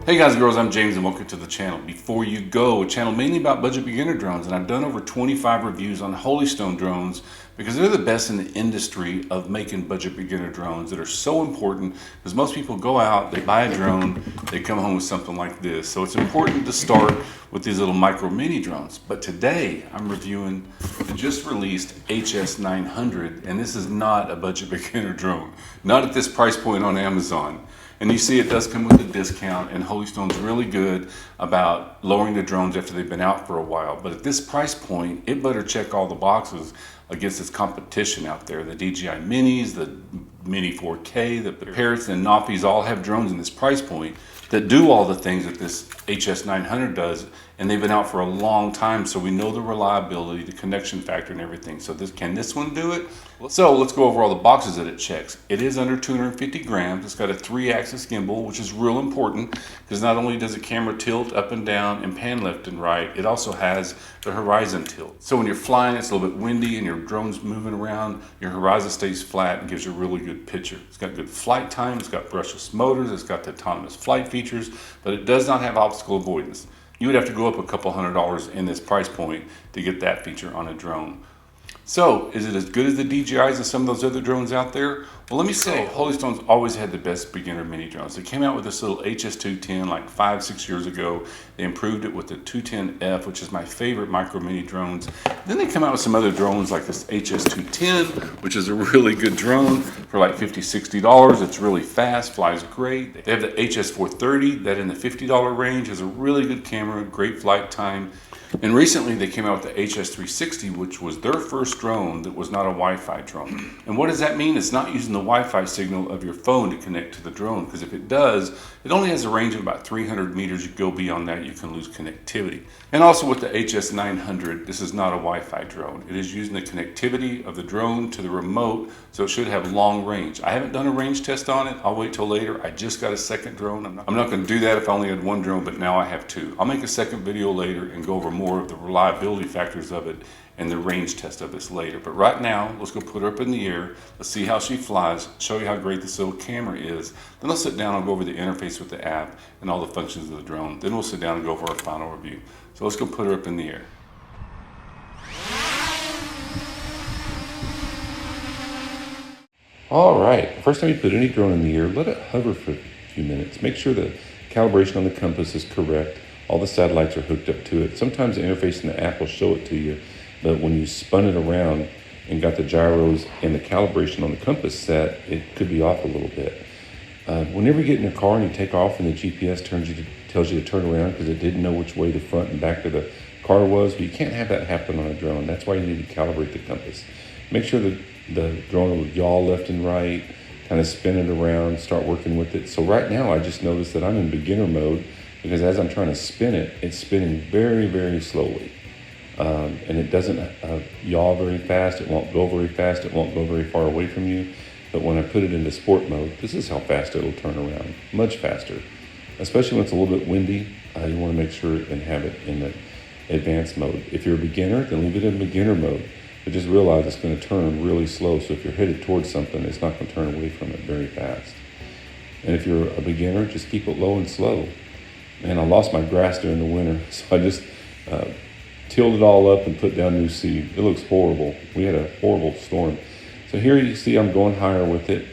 Hey guys and girls, I'm James and welcome to the channel. Before you go, a channel mainly about budget beginner drones, and I've done over 25 reviews on Holy Stone drones because they're the best in the industry of making budget beginner drones that are so important because most people go out, they buy a drone, they come home with something like this. So it's important to start with these little micro mini drones. But today I'm reviewing the just released HS900, and this is not a budget beginner drone. Not at this price point on Amazon. And you see it does come with a discount, and Holy Stone's really good about lowering the drones after they've been out for a while. But at this price point, it better check all the boxes against its competition out there. The DJI Minis, the Mini 4K, the Parrots and Noffies all have drones in this price point that do all the things that this HS900 does, and they've been out for a long time, so we know the reliability, the connection factor, and everything. So can this one do it? So let's go over all the boxes that it checks. It is under 250 grams. It's got a 3-axis gimbal, which is real important because not only does the camera tilt up and down and pan left and right, it also has the horizon tilt. So when you're flying, it's a little bit windy and your drone's moving around, your horizon stays flat and gives you a really good picture. It's got good flight time, it's got brushless motors, it's got the autonomous flight features, but it does not have obstacle avoidance. You would have to go up a couple $100 in this price point to get that feature on a drone. So, is it as good as the DJIs and some of those other drones out there? Well, let me say, Holy Stone's always had the best beginner mini drones. They came out with this little HS210 like 5-6 years ago. They improved it with the 210F, which is my favorite micro mini drones. Then they come out with some other drones like this HS210, which is a really good drone for like $50, $60. It's really fast, flies great. They have the HS430 that in the $50 range has a really good camera, great flight time. And recently they came out with the HS360, which was their first drone that was not a Wi-Fi drone. And what does that mean? It's not using the Wi-Fi signal of your phone to connect to the drone, because if it does, it only has a range of about 300 meters. You go beyond that, you can lose connectivity. And also with the HS900, this is not a Wi-Fi drone. It is using the connectivity of the drone to the remote, so it should have long range. I haven't done a range test on it. I'll wait till later. I just got a second drone. I'm not going to do that if I only had one drone, but now I have two. I'll make a second video later and go over more of the reliability factors of it and the range test of this later. But right now, let's go put her up in the air. Let's see how she flies, show you how great this little camera is. Then let's sit down and go over the interface with the app and all the functions of the drone. Then we'll sit down and go over our final review. So let's go put her up in the air. All right, first time you put any drone in the air, let it hover for a few minutes. Make sure the calibration on the compass is correct. All the satellites are hooked up to it. Sometimes the interface in the app will show it to you, but when you spun it around and got the gyros and the calibration on the compass set, it could be off a little bit. Whenever you get in your car and you take off and the GPS tells you to turn around because it didn't know which way the front and back of the car was, but you can't have that happen on a drone. That's why you need to calibrate the compass. Make sure that the drone will yaw left and right, kind of spin it around, start working with it. So right now I just noticed that I'm in beginner mode because as I'm trying to spin it, it's spinning very, very slowly. And it doesn't yaw very fast, it won't go very fast, it won't go very far away from you. But when I put it into sport mode, this is how fast it'll turn around, much faster. Especially when it's a little bit windy, you want to make sure and have it in the advanced mode. If you're a beginner, then leave it in beginner mode. But just realize it's going to turn really slow, so if you're headed towards something, it's not going to turn away from it very fast. And if you're a beginner, just keep it low and slow. And I lost my grass during the winter, so I just tilled it all up and put down new seed. It looks horrible. We had a horrible storm. So here you see I'm going higher with it.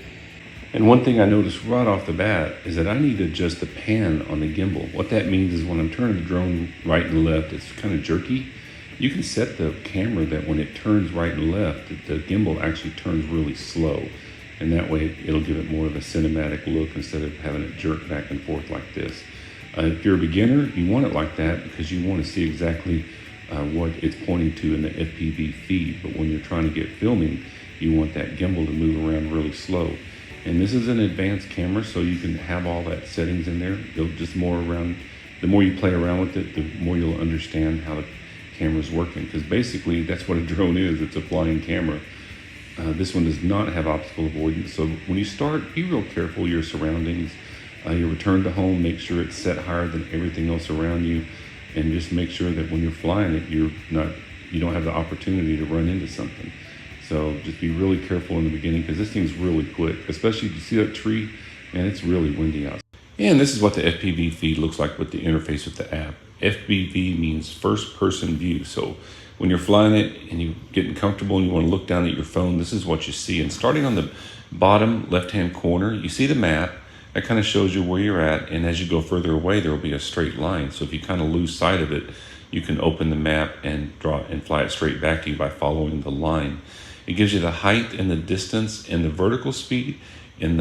And one thing I noticed right off the bat is that I need to adjust the pan on the gimbal. What that means is when I'm turning the drone right and left, it's kind of jerky. You can set the camera that when it turns right and left, the gimbal actually turns really slow. And that way it'll give it more of a cinematic look instead of having it jerk back and forth like this. If you're a beginner, you want it like that because you want to see exactly what it's pointing to in the FPV feed. But when you're trying to get filming, you want that gimbal to move around really slow. And this is an advanced camera, so you can have all that settings in there. You'll just the more you play around with it, the more you'll understand how the camera's working. Because basically, that's what a drone is. It's a flying camera. This one does not have obstacle avoidance. So when you start, be real careful of your surroundings. Your return to home, make sure it's set higher than everything else around you. And just make sure that when you're flying it, you don't have the opportunity to run into something. So just be really careful in the beginning because this thing's really quick. Especially if you see that tree, man, it's really windy out. And this is what the FPV feed looks like with the interface with the app. FPV means first person view. So when you're flying it and you're getting comfortable and you want to look down at your phone, this is what you see. And starting on the bottom left-hand corner, you see the map. That kind of shows you where you're at. And as you go further away, there will be a straight line. So if you kind of lose sight of it, you can open the map and draw and fly it straight back to you by following the line. It gives you the height and the distance and the vertical speed and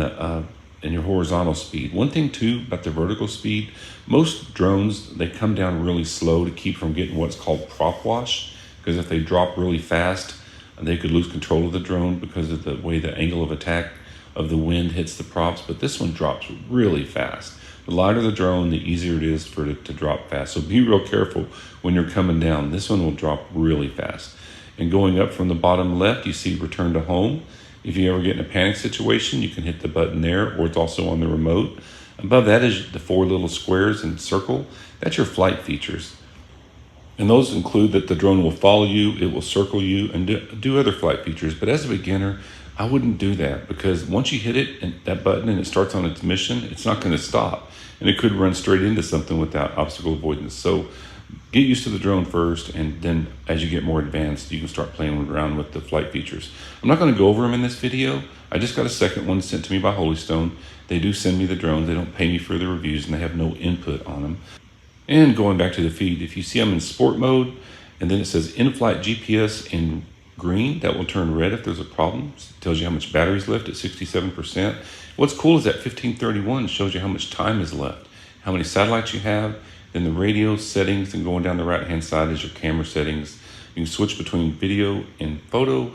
your horizontal speed. One thing too about the vertical speed, most drones, they come down really slow to keep from getting what's called prop wash, because if they drop really fast, they could lose control of the drone because of the way the angle of attack of the wind hits the props. But this one drops really fast. The lighter the drone, the easier it is for it to drop fast. So be real careful when you're coming down. This one will drop really fast. And going up from the bottom left, you see return to home. If you ever get in a panic situation, you can hit the button there, or it's also on the remote. Above that is the 4 little squares and circle. That's your flight features. And those include that the drone will follow you, it will circle you, and do other flight features. But as a beginner, I wouldn't do that, because once you hit it and that button and it starts on its mission, it's not going to stop. And it could run straight into something without obstacle avoidance. So get used to the drone first, and then as you get more advanced, you can start playing around with the flight features. I'm not going to go over them in this video. I just got a second one sent to me by Holystone. They do send me the drones. They don't pay me for the reviews, and they have no input on them. And going back to the feed, if you see I'm in sport mode, and then it says in-flight GPS in green, that will turn red if there's a problem. It tells you how much battery's left at 67%. What's cool is that 1531 shows you how much time is left, how many satellites you have, then the radio settings, and going down the right-hand side is your camera settings. You can switch between video and photo.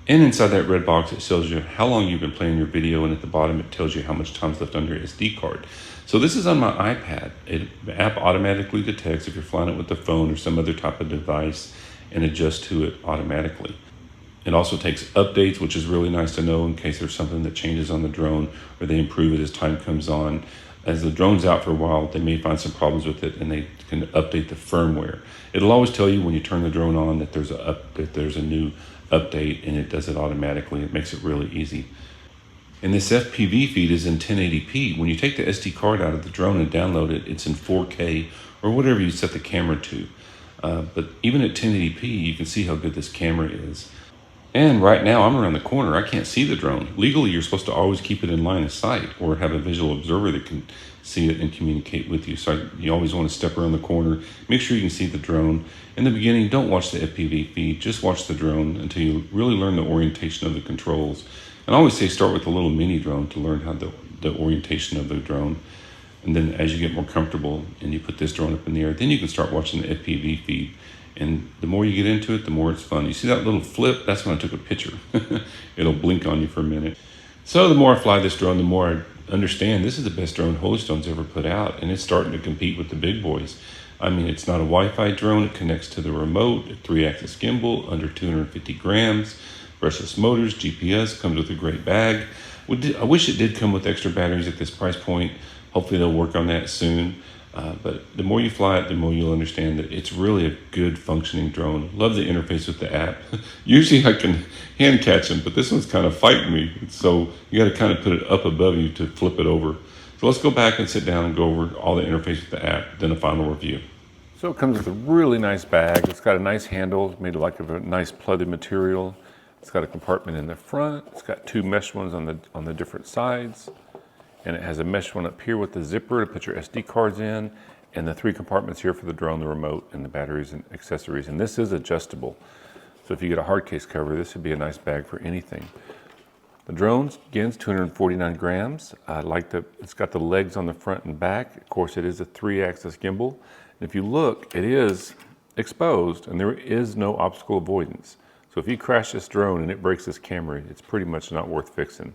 And inside that red box, it tells you how long you've been playing your video, and at the bottom, it tells you how much time's left on your SD card. So this is on my iPad. The app automatically detects if you're flying it with the phone or some other type of device and adjusts to it automatically. It also takes updates, which is really nice to know in case there's something that changes on the drone, or they improve it as time comes on. As the drone's out for a while, they may find some problems with it, and they can update the firmware. It'll always tell you when you turn the drone on that there's a new update, and it does it automatically. It makes it really easy. And this FPV feed is in 1080p. When you take the SD card out of the drone and download it, it's in 4K or whatever you set the camera to. But even at 1080p, you can see how good this camera is. And right now, I'm around the corner. I can't see the drone. Legally, you're supposed to always keep it in line of sight, or have a visual observer that can see it and communicate with you. So you always want to step around the corner, make sure you can see the drone. In the beginning, don't watch the FPV feed, just watch the drone until you really learn the orientation of the controls. And I always say start with a little mini drone to learn how the orientation of the drone. And then as you get more comfortable and you put this drone up in the air, then you can start watching the FPV feed. And the more you get into it, the more it's fun. You see that little flip? That's when I took a picture. It'll blink on you for a minute. So the more I fly this drone, the more I understand this is the best drone Holystone's ever put out, and it's starting to compete with the big boys. I mean, it's not a Wi-Fi drone. It connects to the remote, a 3-axis gimbal, under 250 grams, brushless motors, GPS, comes with a great bag. I wish it did come with extra batteries at this price point. Hopefully they'll work on that soon. But the more you fly it, the more you'll understand that it's really a good functioning drone. Love the interface with the app. Usually I can hand catch them, but this one's kind of fighting me. So you got to kind of put it up above you to flip it over. So let's go back and sit down and go over all the interface with the app, then a final review. So it comes with a really nice bag. It's got a nice handle, made like of a nice pleated material. It's got a compartment in the front. It's got 2 mesh ones on the different sides. And it has a mesh one up here with the zipper to put your SD cards in, and the 3 compartments here for the drone, the remote, and the batteries and accessories. And this is adjustable. So if you get a hard case cover, this would be a nice bag for anything. The drone, again, is 249 grams. It's got the legs on the front and back. Of course, it is a 3-axis gimbal. And if you look, it is exposed, and there is no obstacle avoidance. So if you crash this drone and it breaks this camera, it's pretty much not worth fixing.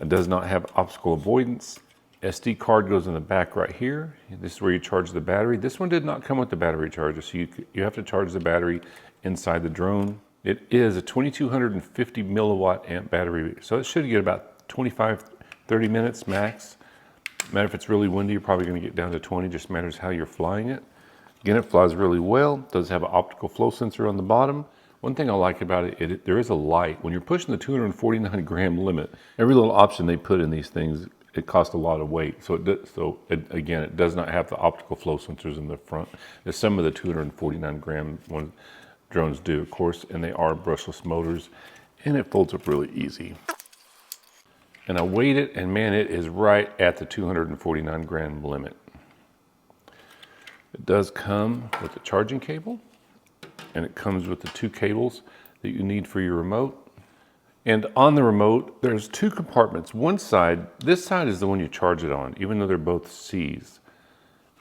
It does not have obstacle avoidance. SD card goes in the back right here. This is where you charge the battery. This one did not come with the battery charger, so you have to charge the battery inside the drone. It is a 2250 milliwatt amp battery, so it should get about 25-30 minutes max. Matter if it's really windy, you're probably going to get down to 20. Just matters how you're flying it. Again, it flies really well. It does have an optical flow sensor on the bottom. One thing I like about it, there is a light. When you're pushing the 249 gram limit, every little option they put in these things it costs a lot of weight. So again, it does not have the optical flow sensors in the front, as some of the 249 gram drones do, of course, and they are brushless motors, and it folds up really easy. And I weighed it, and man, it is right at the 249 gram limit. It does come with a charging cable, and it comes with the 2 cables that you need for your remote. And on the remote, there's 2 compartments. One side, this side is the one you charge it on, even though they're both C's.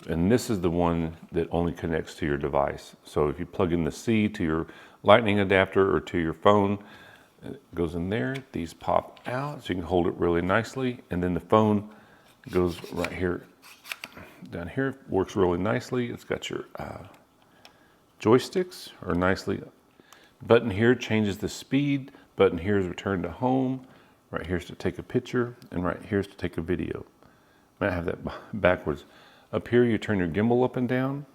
And this is the one that only connects to your device. So if you plug in the C to your lightning adapter or to your phone, it goes in there. These pop out so you can hold it really nicely. And then the phone goes right here, down here, works really nicely. It's got your joysticks are nicely. Button here changes the speed. Button here is return to home. Right here is to take a picture, and right here is to take a video. I might have that backwards. Up here, you turn your gimbal up and down.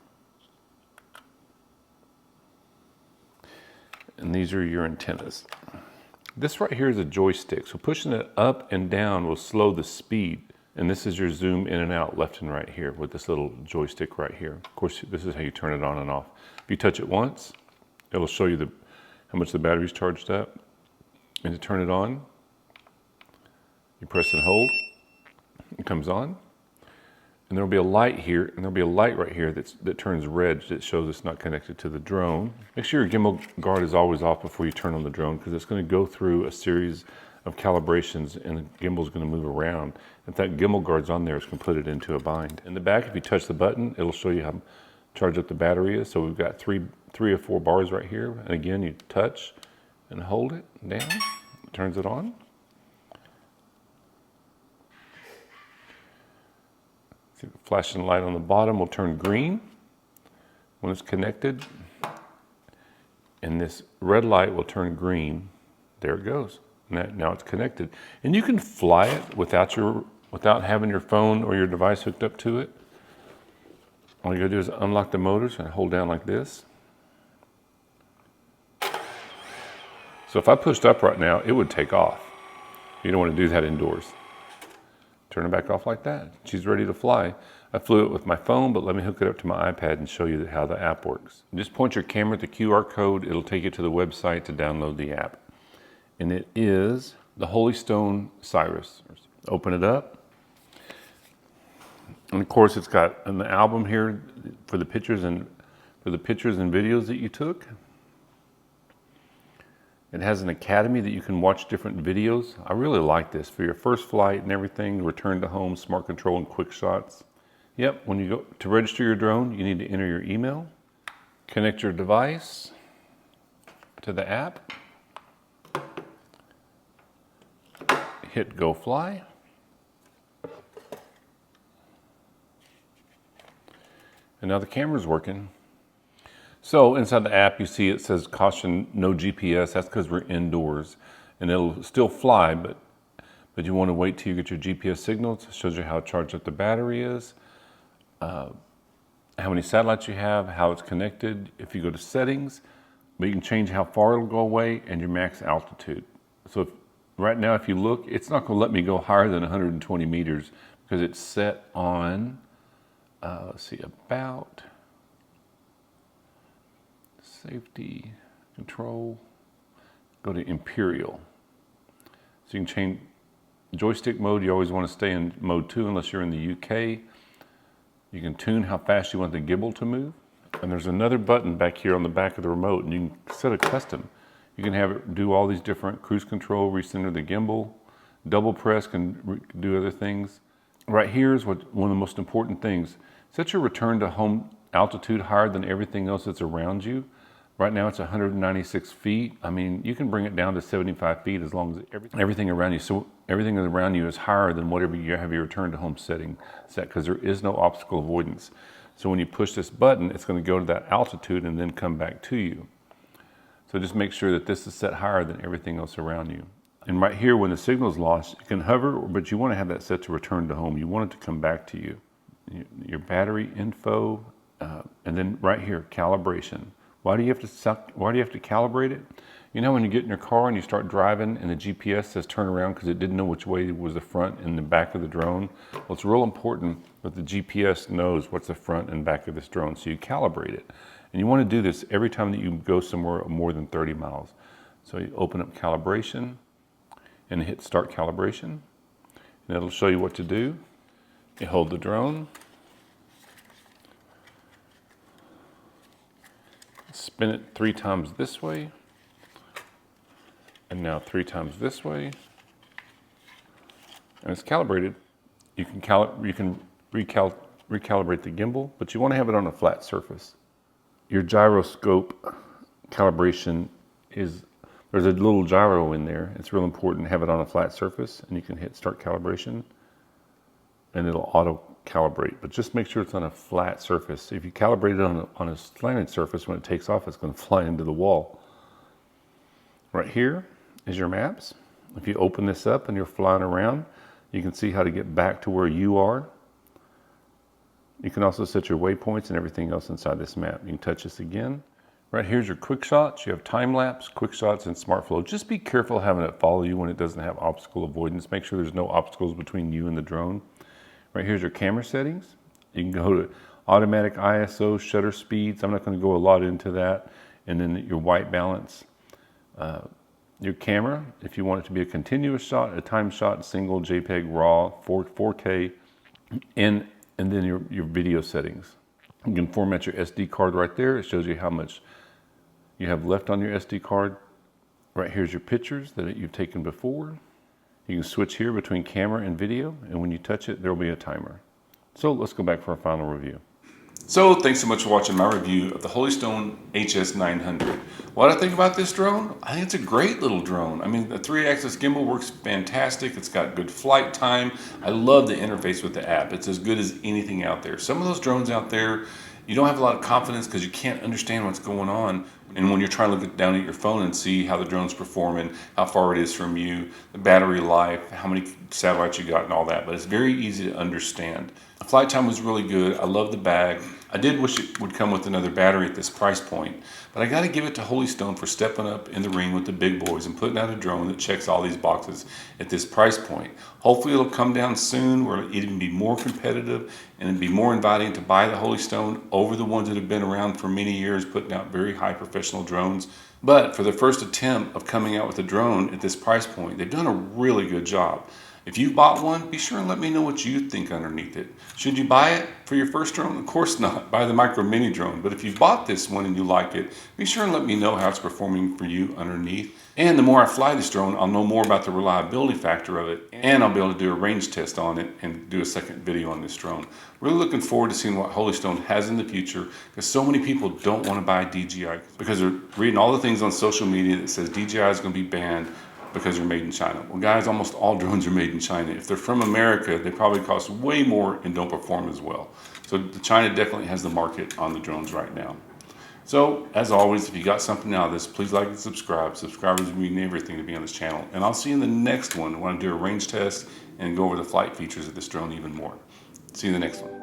And these are your antennas. This right here is a joystick, so pushing it up and down will slow the speed. And this is your zoom in and out, left and right here, with this little joystick right here. Of course, this is how you turn it on and off. If you touch it once, it'll show you how much the battery's charged up. And to turn it on, you press and hold, it comes on. And there'll be a light here, and there'll be a light right here that turns red that shows it's not connected to the drone. Make sure your gimbal guard is always off before you turn on the drone, because it's going to go through a series of calibrations and the gimbal is going to move around. If that gimbal guard's on there, it's going to put it into a bind. In the back, if you touch the button, it'll show you how charged up the battery is. So we've got three or four bars right here. And again, you touch and hold it down, it turns it on. See the flashing light on the bottom will turn green when it's connected. And this red light will turn green. There it goes. Now it's connected. And you can fly it without having your phone or your device hooked up to it. All you gotta do is unlock the motors and hold down like this. So if I pushed up right now, it would take off. You don't want to do that indoors. Turn it back off like that. She's ready to fly. I flew it with my phone, but let me hook it up to my iPad and show you how the app works. Just point your camera at the QR code. It'll take you to the website to download the app. And it is the Holy Stone Cyrus. Open it up. And of course, it's got an album here for the pictures and videos that you took. It has an academy that you can watch different videos. I really like this for your first flight and everything, return to home, smart control, and quick shots. Yep, when you go to register your drone, you need to enter your email, connect your device to the app, hit go fly. And now the camera's working. So inside the app, you see it says caution, no GPS. That's because we're indoors, and it'll still fly, but you want to wait till you get your GPS signals. It shows you how charged up the battery is, how many satellites you have, how it's connected. If you go to settings, but you can change how far it'll go away and your max altitude. So right now, if you look, it's not going to let me go higher than 120 meters because it's set on, let's see, about safety, control, go to Imperial. So you can change joystick mode. You always want to stay in mode 2 unless you're in the UK. You can tune how fast you want the gimbal to move. And there's another button back here on the back of the remote, and you can set a custom. You can have it do all these different cruise control, recenter the gimbal, double press can do other things. Right here is one of the most important things. Set your return to home altitude higher than everything else that's around you. Right now it's 196 feet. I mean, you can bring it down to 75 feet as long as everything around you. So everything around you is higher than whatever you have your return to home setting set, because there is no obstacle avoidance. So when you push this button, it's going to go to that altitude and then come back to you. So just make sure that this is set higher than everything else around you. And right here, when the signal is lost, you can hover, but you want to have that set to return to home. You want it to come back to you. Your battery info, and then right here, calibration. Why do you have to calibrate it? You know when you get in your car and you start driving and the GPS says turn around because it didn't know which way was the front and the back of the drone? Well, it's real important that the GPS knows what's the front and back of this drone, so you calibrate it. And you want to do this every time that you go somewhere more than 30 miles. So you open up calibration and hit start calibration, and it'll show you what to do. You hold the drone, spin it 3 times this way, and now 3 times this way, and it's calibrated. You can recalibrate the gimbal, but you want to have it on a flat surface. Your gyroscope calibration is, there's a little gyro in there. It's real important to have it on a flat surface, and you can hit start calibration and it'll auto calibrate, but just make sure it's on a flat surface. If you calibrate it on a slanted surface, when it takes off, it's going to fly into the wall. Right here is your maps. If you open this up and you're flying around, you can see how to get back to where you are. You can also set your waypoints and everything else inside this map. You can touch this again. Right here's your quick shots. You have time lapse, quick shots, and smart flow. Just be careful having it follow you when it doesn't have obstacle avoidance. Make sure there's no obstacles between you and the drone. Right here's your camera settings. You can go to automatic ISO, shutter speeds. I'm not going to go a lot into that. And then your white balance. Your camera, if you want it to be a continuous shot, a time shot, single, JPEG, RAW, 4K, and then your video settings. You can format your SD card right there. It shows you how much you have left on your SD card. Right here's your pictures that you've taken before. You can switch here between camera and video, and when you touch it, there will be a timer. So let's go back for a final review. So thanks so much for watching my review of the Stone HS900. What do I think about this drone? I think it's a great little drone. I mean, the 3-axis gimbal works fantastic. It's got good flight time. I love the interface with the app. It's as good as anything out there. Some of those drones out there, you don't have a lot of confidence because you can't understand what's going on. And when you're trying to look down at your phone and see how the drone's performing, how far it is from you, the battery life, how many satellites you got and all that, but it's very easy to understand. The flight time was really good. I love the bag. I did wish it would come with another battery at this price point, but I got to give it to Holy Stone for stepping up in the ring with the big boys and putting out a drone that checks all these boxes at this price point. Hopefully it'll come down soon where it'll even be more competitive and it'll be more inviting to buy the Holy Stone over the ones that have been around for many years, putting out very high professional drones. But for the first attempt of coming out with a drone at this price point, they've done a really good job. If you bought one, be sure and let me know what you think underneath it. Should you buy it for your first drone? Of course not. Buy the Micro Mini drone. But if you bought this one and you like it, be sure and let me know how it's performing for you underneath. And the more I fly this drone, I'll know more about the reliability factor of it, and I'll be able to do a range test on it and do a second video on this drone. Really looking forward to seeing what Holy Stone has in the future, because so many people don't want to buy DJI because they're reading all the things on social media that says DJI is going to be banned because they're made in China. Well, guys, almost all drones are made in China. If they're from America, they probably cost way more and don't perform as well. So China definitely has the market on the drones right now. So, as always, if you got something out of this, please like and subscribe. Subscribers mean everything to be on this channel. And I'll see you in the next one when I do a range test and go over the flight features of this drone even more. See you in the next one.